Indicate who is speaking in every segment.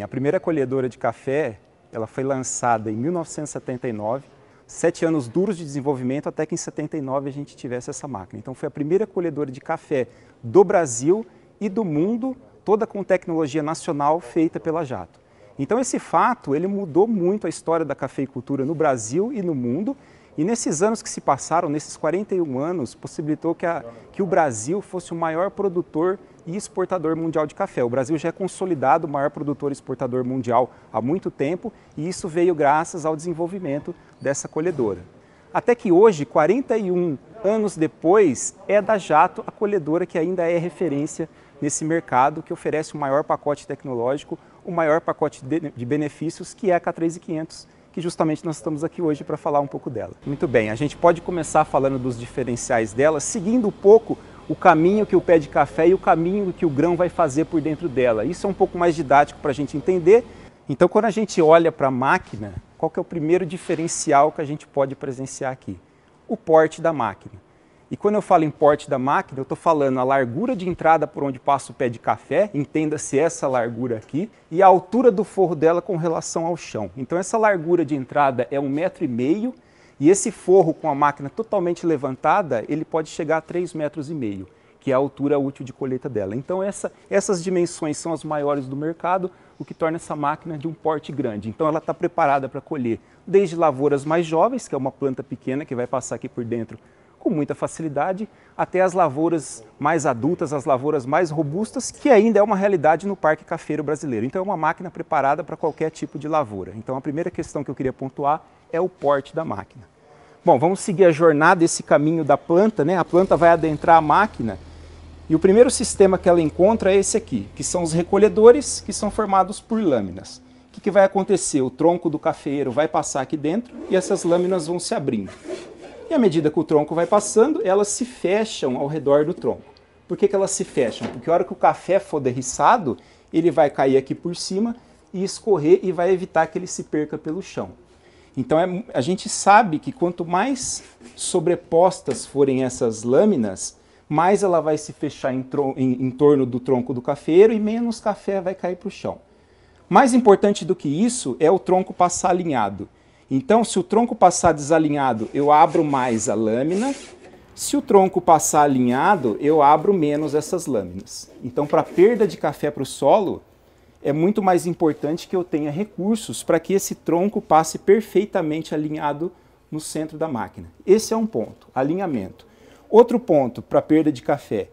Speaker 1: A primeira colhedora de café, ela foi lançada em 1979, 7 anos duros de desenvolvimento até que em 79 a gente tivesse essa máquina. Então foi a primeira colhedora de café do Brasil e do mundo, toda com tecnologia nacional feita pela Jato. Então esse fato, ele mudou muito a história da cafeicultura no Brasil e no mundo, e nesses anos que se passaram, nesses 41 anos, possibilitou que o Brasil fosse o maior produtor e exportador mundial de café. O Brasil já é consolidado o maior produtor e exportador mundial há muito tempo, e isso veio graças ao desenvolvimento dessa colhedora. Até que hoje, 41 anos depois, é da Jato a colhedora que ainda é referência nesse mercado, que oferece o maior pacote tecnológico, o maior pacote de benefícios, que é a K3500, que justamente nós estamos aqui hoje para falar um pouco dela. Muito bem, a gente pode começar falando dos diferenciais dela, seguindo um pouco o caminho que o pé de café e o caminho que o grão vai fazer por dentro dela. Isso é um pouco mais didático para a gente entender. Então, quando a gente olha para a máquina, qual que é o primeiro diferencial que a gente pode presenciar aqui? O porte da máquina. E quando eu falo em porte da máquina, eu estou falando a largura de entrada por onde passa o pé de café, entenda-se essa largura aqui, e a altura do forro dela com relação ao chão. Então essa largura de entrada é 1,5 m, e esse forro com a máquina totalmente levantada, ele pode chegar a 3,5 m, que é a altura útil de colheita dela. Então essas dimensões são as maiores do mercado, o que torna essa máquina de um porte grande. Então ela está preparada para colher desde lavouras mais jovens, que é uma planta pequena que vai passar aqui por dentro com muita facilidade, até as lavouras mais adultas, as lavouras mais robustas, que ainda é uma realidade no parque cafeiro brasileiro. Então é uma máquina preparada para qualquer tipo de lavoura. Então a primeira questão que eu queria pontuar é o porte da máquina. Bom, vamos seguir a jornada, esse caminho da planta, né? A planta vai adentrar a máquina e o primeiro sistema que ela encontra é esse aqui, que são os recolhedores, que são formados por lâminas. O que vai acontecer? O tronco do cafeeiro vai passar aqui dentro e essas lâminas vão se abrindo. E à medida que o tronco vai passando, elas se fecham ao redor do tronco. Por que elas se fecham? Porque a hora que o café for derriçado, ele vai cair aqui por cima e escorrer e vai evitar que ele se perca pelo chão. Então a gente sabe que quanto mais sobrepostas forem essas lâminas, mais ela vai se fechar em torno do tronco do cafeeiro e menos café vai cair para o chão. Mais importante do que isso é o tronco passar alinhado. Então, se o tronco passar desalinhado, eu abro mais a lâmina. Se o tronco passar alinhado, eu abro menos essas lâminas. Então, para a perda de café para o solo, é muito mais importante que eu tenha recursos para que esse tronco passe perfeitamente alinhado no centro da máquina. Esse é um ponto, alinhamento. Outro ponto para a perda de café.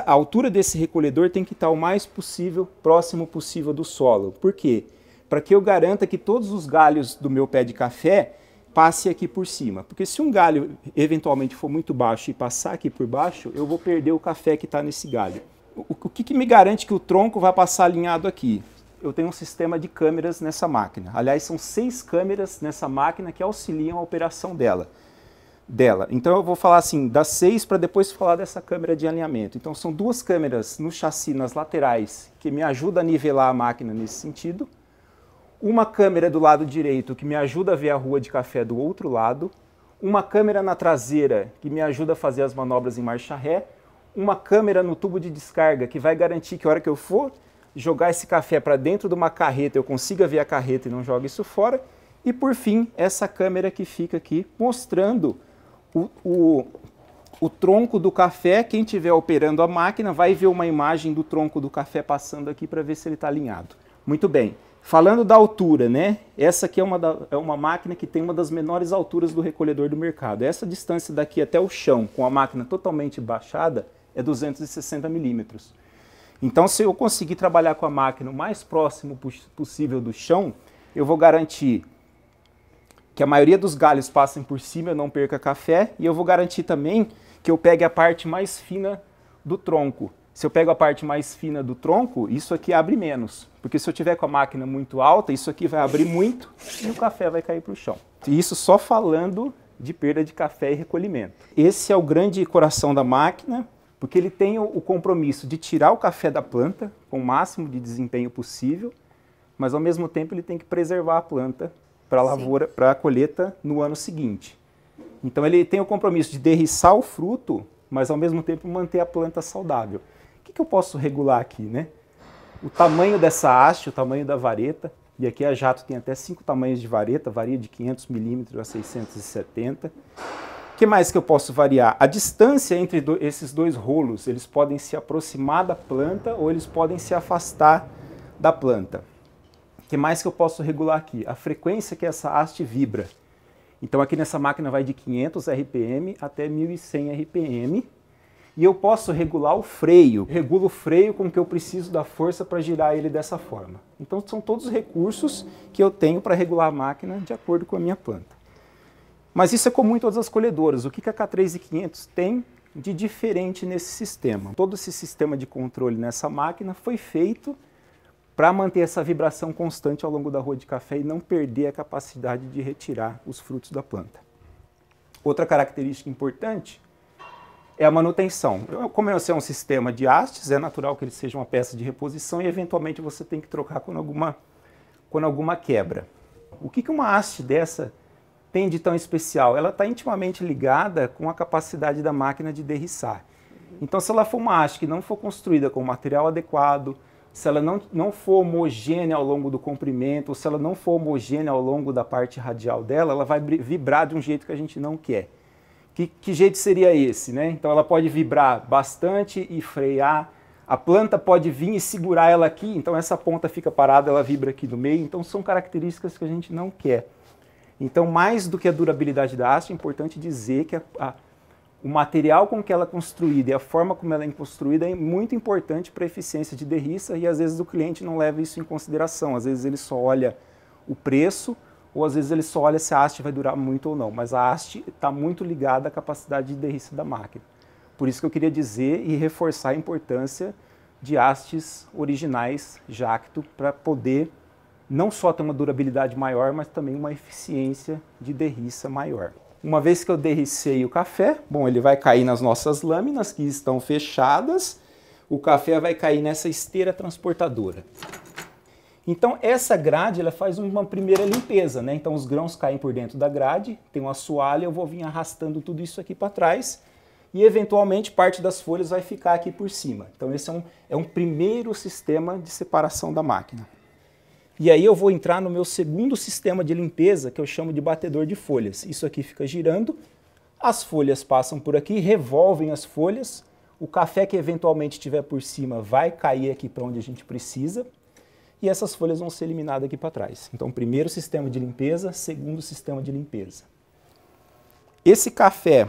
Speaker 1: A altura desse recolhedor tem que estar o mais possível, próximo possível do solo. Por quê? Para que eu garanta que todos os galhos do meu pé de café passem aqui por cima. Porque se um galho eventualmente for muito baixo e passar aqui por baixo, eu vou perder o café que está nesse galho. O que me garante que o tronco vai passar alinhado aqui? Eu tenho um sistema de câmeras nessa máquina. Aliás, são 6 câmeras nessa máquina que auxiliam a operação dela. Então eu vou falar assim, das 6 para depois falar dessa câmera de alinhamento. Então são 2 câmeras no chassi, nas laterais, que me ajudam a nivelar a máquina nesse sentido. Uma câmera do lado direito que me ajuda a ver a rua de café do outro lado, uma câmera na traseira que me ajuda a fazer as manobras em marcha ré, uma câmera no tubo de descarga que vai garantir que a hora que eu for jogar esse café para dentro de uma carreta eu consiga ver a carreta e não jogue isso fora, e por fim essa câmera que fica aqui mostrando o tronco do café. Quem estiver operando a máquina vai ver uma imagem do tronco do café passando aqui para ver se ele está alinhado. Muito bem. Falando da altura, né? Essa aqui é uma máquina que tem uma das menores alturas do recolhedor do mercado. Essa distância daqui até o chão, com a máquina totalmente baixada, é 260 milímetros. Então, se eu conseguir trabalhar com a máquina o mais próximo possível do chão, eu vou garantir que a maioria dos galhos passem por cima, eu não perca café, e eu vou garantir também que eu pegue a parte mais fina do tronco. Se eu pego a parte mais fina do tronco, isso aqui abre menos. Porque se eu tiver com a máquina muito alta, isso aqui vai abrir muito e o café vai cair para o chão. E isso só falando de perda de café e recolhimento. Esse é o grande coração da máquina, porque ele tem o compromisso de tirar o café da planta com o máximo de desempenho possível, mas ao mesmo tempo ele tem que preservar a planta para a lavoura, para a colheita no ano seguinte. Então ele tem o compromisso de derriçar o fruto, mas ao mesmo tempo manter a planta saudável. O que eu posso regular aqui, né? o tamanho dessa haste, o tamanho da vareta, e aqui a Jato tem até 5 tamanhos de vareta, varia de 500 milímetros a 670. O que mais que eu posso variar? A distância entre esses dois rolos, eles podem se aproximar da planta ou eles podem se afastar da planta. O que mais que eu posso regular aqui? A frequência que essa haste vibra. Então aqui nessa máquina vai de 500 RPM até 1100 RPM. E eu posso regular o freio. Eu regulo o freio com que eu preciso da força para girar ele dessa forma. Então são todos os recursos que eu tenho para regular a máquina de acordo com a minha planta. Mas isso é comum em todas as colhedoras. O que a K3500 tem de diferente nesse sistema? Todo esse sistema de controle nessa máquina foi feito para manter essa vibração constante ao longo da roa de café e não perder a capacidade de retirar os frutos da planta. Outra característica importante é a manutenção. Como esse é um sistema de hastes, é natural que ele seja uma peça de reposição e eventualmente você tem que trocar quando alguma quebra. O que uma haste dessa tem de tão especial? Ela está intimamente ligada com a capacidade da máquina de derriçar. Então, se ela for uma haste que não for construída com o material adequado, se ela não for homogênea ao longo do comprimento, ou se ela não for homogênea ao longo da parte radial dela, ela vai vibrar de um jeito que a gente não quer. Que jeito seria esse, né? Então ela pode vibrar bastante e frear, a planta pode vir e segurar ela aqui, então essa ponta fica parada, ela vibra aqui no meio, então são características que a gente não quer. Então, mais do que a durabilidade da haste, é importante dizer que o material com que ela é construída e a forma como ela é construída é muito importante para a eficiência de derriça e às vezes o cliente não leva isso em consideração. Às vezes ele só olha o preço ou às vezes ele só olha se a haste vai durar muito ou não. Mas a haste está muito ligada à capacidade de derriça da máquina. Por isso que eu queria dizer e reforçar a importância de hastes originais Jacto para poder não só ter uma durabilidade maior, mas também uma eficiência de derriça maior. Uma vez que eu derricei o café, bom, ele vai cair nas nossas lâminas que estão fechadas, o café vai cair nessa esteira transportadora. Então essa grade ela faz uma primeira limpeza, né? Então os grãos caem por dentro da grade, tem um assoalho, eu vou vir arrastando tudo isso aqui para trás e eventualmente parte das folhas vai ficar aqui por cima. Então esse é um primeiro sistema de separação da máquina. E aí eu vou entrar no meu segundo sistema de limpeza, que eu chamo de batedor de folhas. Isso aqui fica girando, as folhas passam por aqui, revolvem as folhas, o café que eventualmente estiver por cima vai cair aqui para onde a gente precisa, e essas folhas vão ser eliminadas aqui para trás. Então, primeiro sistema de limpeza, segundo sistema de limpeza. Esse café,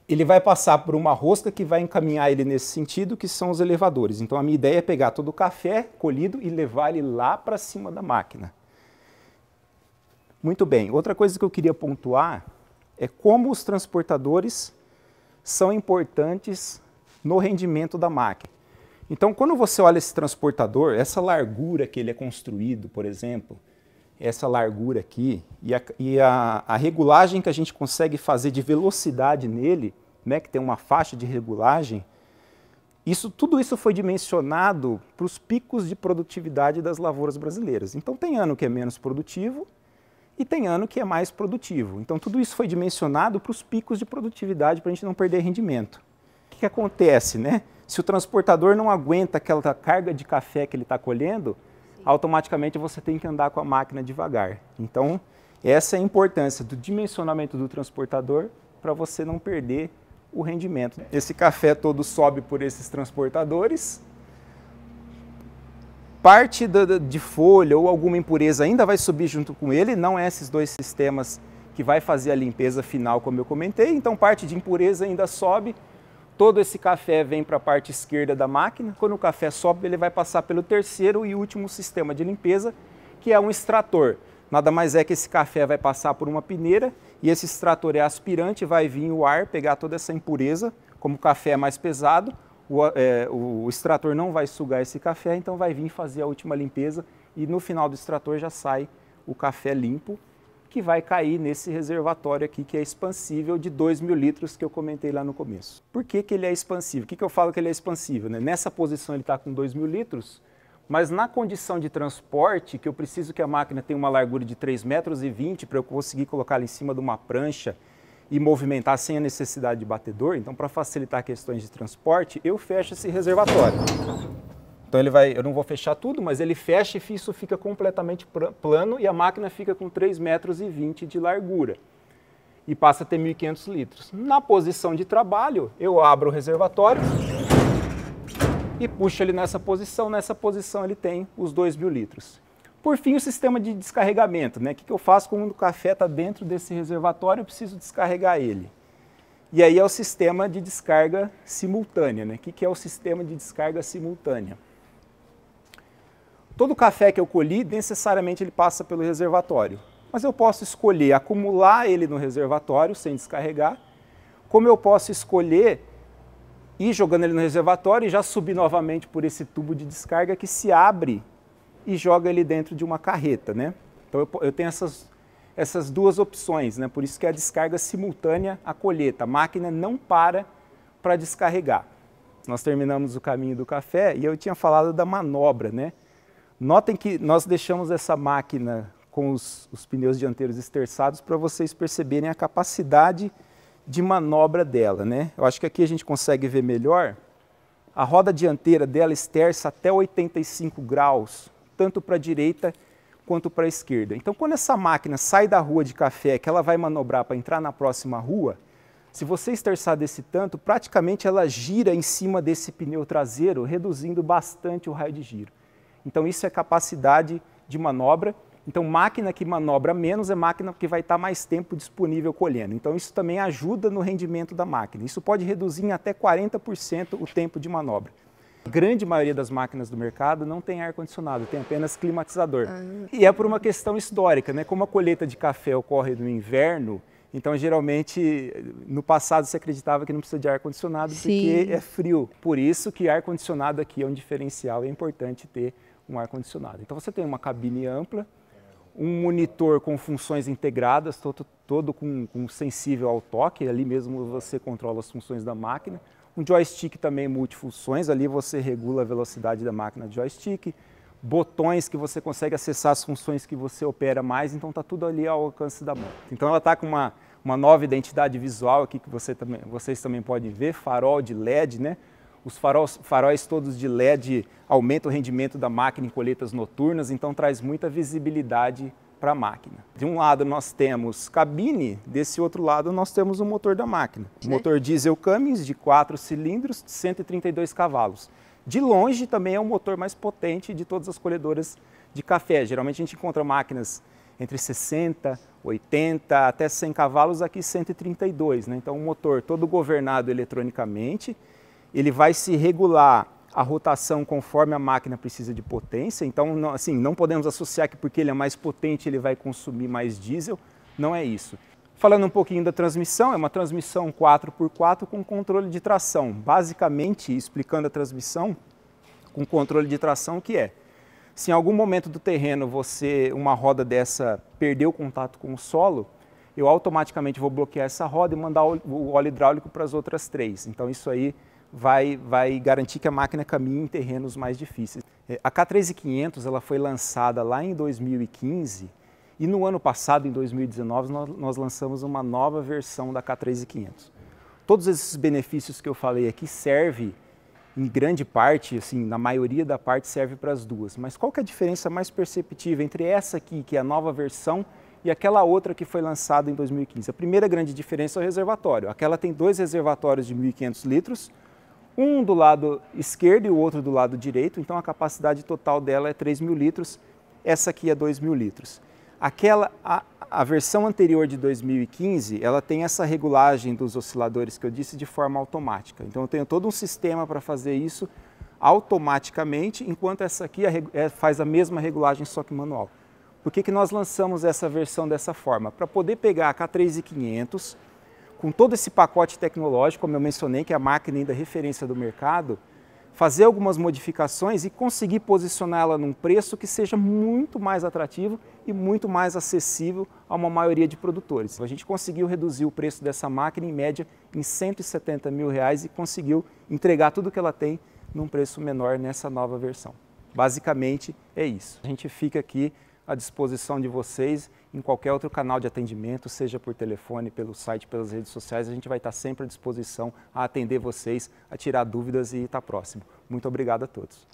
Speaker 1: ele vai passar por uma rosca que vai encaminhar ele nesse sentido, que são os elevadores. Então a minha ideia é pegar todo o café colhido e levar ele lá para cima da máquina. Muito bem, outra coisa que eu queria pontuar é como os transportadores são importantes no rendimento da máquina. Então quando você olha esse transportador, essa largura que ele é construído, por exemplo, essa largura aqui e a regulagem que a gente consegue fazer de velocidade nele, né, que tem uma faixa de regulagem, tudo isso foi dimensionado para os picos de produtividade das lavouras brasileiras. Então tem ano que é menos produtivo e tem ano que é mais produtivo. Então tudo isso foi dimensionado para os picos de produtividade para a gente não perder rendimento. O que acontece, né? Se o transportador não aguenta aquela carga de café que ele está colhendo, automaticamente você tem que andar com a máquina devagar. Então, essa é a importância do dimensionamento do transportador para você não perder o rendimento. Esse café todo sobe por esses transportadores. Parte de folha ou alguma impureza ainda vai subir junto com ele, não é esses dois sistemas que vai fazer a limpeza final, como eu comentei. Então, parte de impureza ainda sobe. Todo esse café vem para a parte esquerda da máquina. Quando o café sobe, ele vai passar pelo terceiro e último sistema de limpeza, que é um extrator. Nada mais é que esse café vai passar por uma peneira e esse extrator é aspirante, vai vir o ar, pegar toda essa impureza. Como o café é mais pesado, o extrator não vai sugar esse café, então vai vir fazer a última limpeza e no final do extrator já sai o café limpo, que vai cair nesse reservatório aqui, que é expansível de 2.000 litros que eu comentei lá no começo. Por que ele é expansível? O que eu falo que ele é expansível, né? Nessa posição ele está com 2.000 litros, mas na condição de transporte, que eu preciso que a máquina tenha uma largura de 3,20 metros para eu conseguir colocar ela em cima de uma prancha e movimentar sem a necessidade de batedor, então para facilitar questões de transporte, eu fecho esse reservatório. Então eu não vou fechar tudo, mas ele fecha e isso fica completamente plano e a máquina fica com 3,20 metros de largura e passa a ter 1.500 litros. Na posição de trabalho, eu abro o reservatório e puxo ele nessa posição ele tem os 2.000 litros. Por fim, o sistema de descarregamento, né? O que eu faço quando o café está dentro desse reservatório, eu preciso descarregar ele. E aí é o sistema de descarga simultânea, né? O que é o sistema de descarga simultânea? Todo café que eu colhi, necessariamente ele passa pelo reservatório. Mas eu posso escolher acumular ele no reservatório sem descarregar, como eu posso escolher ir jogando ele no reservatório e já subir novamente por esse tubo de descarga que se abre e joga ele dentro de uma carreta, né? Então eu tenho essas duas opções, né? Por isso que é a descarga simultânea à colheita. A máquina não para descarregar. Nós terminamos o caminho do café e eu tinha falado da manobra, né? Notem que nós deixamos essa máquina com os pneus dianteiros esterçados para vocês perceberem a capacidade de manobra dela, né? Eu acho que aqui a gente consegue ver melhor. A roda dianteira dela esterça até 85 graus, tanto para a direita quanto para a esquerda. Então, quando essa máquina sai da rua de café, que ela vai manobrar para entrar na próxima rua, se você esterçar desse tanto, praticamente ela gira em cima desse pneu traseiro, reduzindo bastante o raio de giro. Então, isso é capacidade de manobra. Então, máquina que manobra menos é máquina que vai estar mais tempo disponível colhendo. Então, isso também ajuda no rendimento da máquina. Isso pode reduzir em até 40% o tempo de manobra. A grande maioria das máquinas do mercado não tem ar-condicionado, tem apenas climatizador. E é por uma questão histórica, né? Como a colheita de café ocorre no inverno, então geralmente no passado se acreditava que não precisa de ar-condicionado porque é frio. Por isso que ar-condicionado aqui é um diferencial, é importante ter um ar-condicionado. Então você tem uma cabine ampla, um monitor com funções integradas, todo com sensível ao toque, ali mesmo você controla as funções da máquina. Um joystick também multifunções, ali você regula a velocidade da máquina de joystick, botões que você consegue acessar as funções que você opera mais, então está tudo ali ao alcance da mão. Então ela está com uma nova identidade visual aqui que vocês também podem ver, farol de LED, né? Os faróis todos de LED aumentam o rendimento da máquina em colheitas noturnas, então traz muita visibilidade para a máquina. De um lado nós temos cabine, desse outro lado nós temos o motor da máquina. Motor diesel Cummins de 4 cilindros, 132 cavalos. De longe também é o motor mais potente de todas as colhedoras de café. Geralmente a gente encontra máquinas entre 60, 80 até 100 cavalos, aqui 132, né? Então um motor todo governado eletronicamente, ele vai se regular a rotação conforme a máquina precisa de potência, então assim, não podemos associar que porque ele é mais potente ele vai consumir mais diesel, não é isso. Falando um pouquinho da transmissão, é uma transmissão 4x4 com controle de tração. Basicamente, explicando a transmissão com controle de tração, o que é? Se em algum momento do terreno uma roda dessa perdeu o contato com o solo, eu automaticamente vou bloquear essa roda e mandar o óleo hidráulico para as outras 3. Então isso aí vai garantir que a máquina caminhe em terrenos mais difíceis. A K3500 ela foi lançada lá em 2015 e no ano passado, em 2019, nós lançamos uma nova versão da K3500. Todos esses benefícios que eu falei aqui servem, em grande parte, assim, na maioria da parte, serve para as duas. Mas qual que é a diferença mais perceptível entre essa aqui, que é a nova versão, e aquela outra que foi lançada em 2015? A primeira grande diferença é o reservatório. Aquela tem 2 reservatórios de 1.500 litros, um do lado esquerdo e o outro do lado direito, então a capacidade total dela é 3.000 litros, essa aqui é 2.000 litros. A versão anterior de 2015, ela tem essa regulagem dos osciladores que eu disse de forma automática. Então eu tenho todo um sistema para fazer isso automaticamente, enquanto essa aqui faz a mesma regulagem só que manual. Por que nós lançamos essa versão dessa forma? Para poder pegar a K3500, com todo esse pacote tecnológico, como eu mencionei, que é a máquina ainda referência do mercado, fazer algumas modificações e conseguir posicionar ela num preço que seja muito mais atrativo e muito mais acessível a uma maioria de produtores. A gente conseguiu reduzir o preço dessa máquina em média em R$170 mil e conseguiu entregar tudo que ela tem num preço menor nessa nova versão. Basicamente é isso. A gente fica aqui à disposição de vocês em qualquer outro canal de atendimento, seja por telefone, pelo site, pelas redes sociais, a gente vai estar sempre à disposição a atender vocês, a tirar dúvidas e estar próximo. Muito obrigado a todos.